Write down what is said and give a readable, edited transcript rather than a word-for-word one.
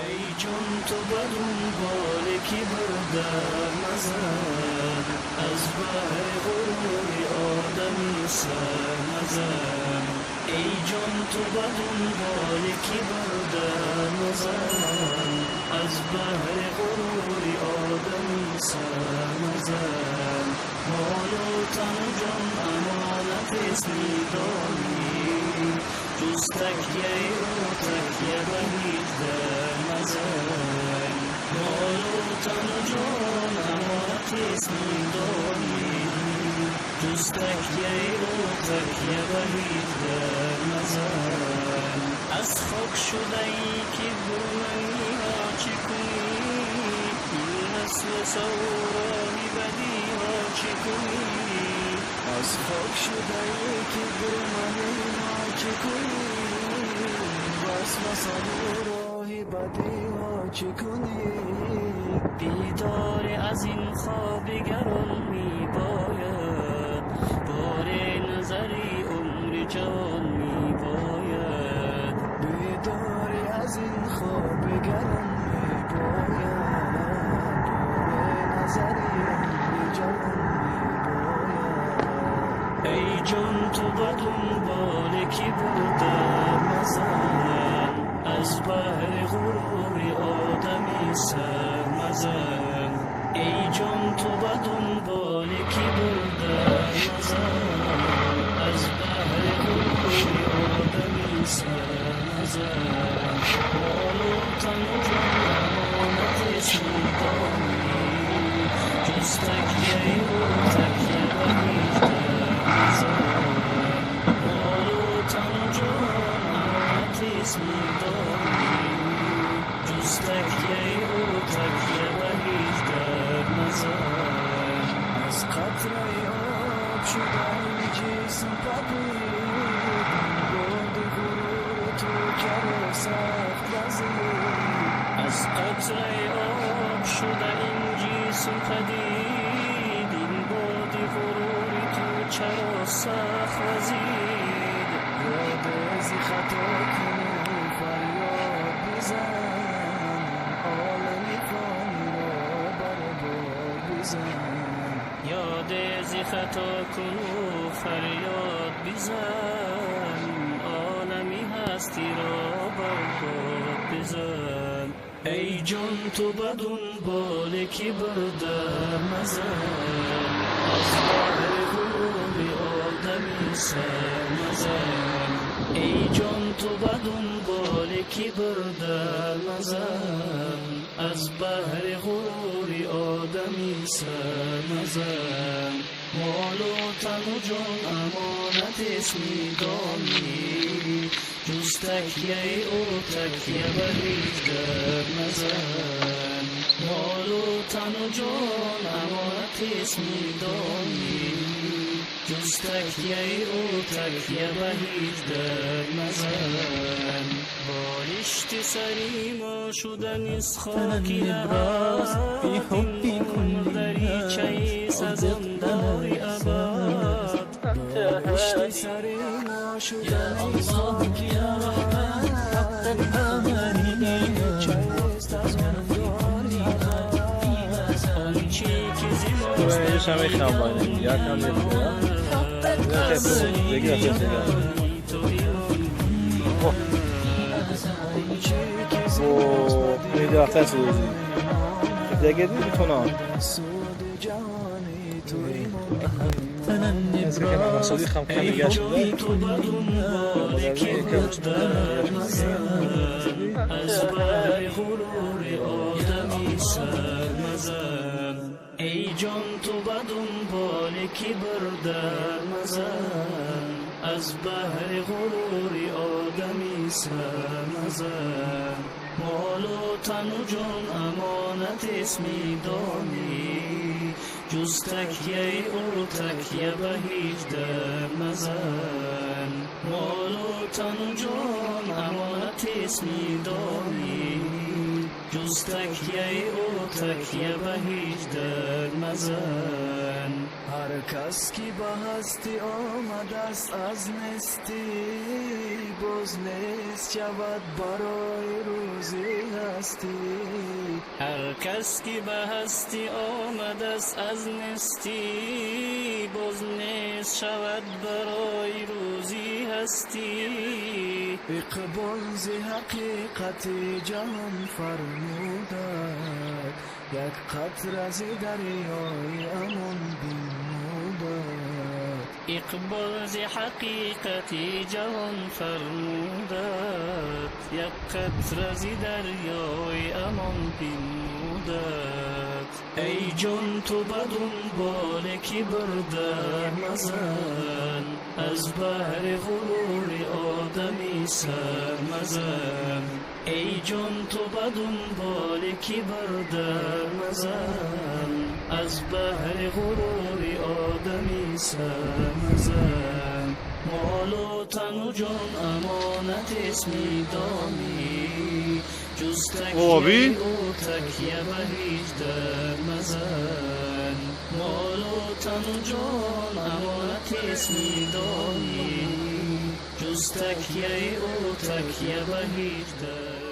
ای جان تو بدون بال کبر در نزن، از بحر غرور آدمی سر نزن. ای جان تو بدون بال کبر در نزن، از بحر غرور آدمی سر نزن. مال و تن و جان امانت است میدانی، جز تکیه و تکیه به هیچ در نزن. مال و تن و جان امانت است میدانی، جز تکیه و تکیه به هیچ در نزن. از خاک شده ای که برمنی ها چی کنی، این نسل سوراهی بدی ها چی کنی. از خاک شده ای که برمنی ها چی کنی، وصل سوراهی بدی ها چی کنی. بیدار از این خواب گران می باید، بار نظری عمر جوان می باید. بیدار از این خواب گران می باید، بار نظری عمر جوان می باید. ای جان تو بدون بال کبر در نزن، از بحر غرور آدمی سر نزن. ای جان تو بدون بال کبر در نزن، از بحر غرور آدمی سر نزن. مال و تن و جان امانت است میدانی، جز تکیه و تکیه به هیچ در نزن. مال و تن و جان امانت است میدانی، جز تکیه و تکیه به هیچ در نزن. از قطره آب شدن جسم پدید، باد غرور تو کرد سخت وزید. از قطره آب شده این جسم پدید، این باد غرور تو چرا سخت وزید. یاد از خطا کن و فریاد بزن، عالمی فانی را برباد بزن. یاد از خطا کن و فریاد بزن، عالمی هستی را برباد بزن. ای جان تو بدون بال کبر در نزن، از بحر غرور آدمی سر نزن. ای جان تو بدون بال کبر در نزن، از بحر غرور آدمی سر نزن. مال و تن و جان امانت است میدانی، جز تکیه و تکیه به هیچ در نزن. مال و تن و جان امانت است میدانی، جز تکیه و تکیه به هیچ در نزن. بالشت سری ما شدن از خاکی نباز، بی حبی کن دریچه سزنداری ابد. بالشت سری ما شدن از خاکی نباز، Już mamy chambany, jak nam nie było? O, nie da fest uzi. Dege mi tona. Neyse ki ben masoli xam kendi yaşımda. ای جان تو بدون بال کبر در نزن، از بحر غرور آدمی سر نزن. مال و تن و جان امانت است میدانی، جز تکیه و تکیه به هیچ در نزن. مال و تن و جان امانت است میدانی، جز تکیه و تکیه به هیچ در نزن. هر کس کی به هستی آمده است از نستی، باز نیست شود برای روزی هستی. هر کس که به هستی آمد است از نستی، باز نیست شود برای روزی هستی. اقبال ز حقیقت جهان فرمودند، یک قطره از دریای امان بنمودند. اقبال ز حقیقت جهان فرمودند، یک قطره از دریای امان بنمودند. ای جان تو به دنبال کبر در مزن، از بحر غرور آدمی سر مزن. ای جان تو به دنبال کبر در مزن، از بحر غرور آدمی سر مزن. مال و تن و جان امانت اسمی دانی، جز تکیه او تکیه به هیچ در مزن. مال و تن و جان امانت اسمی دانی، جز تکیه او تکیه به هیچ در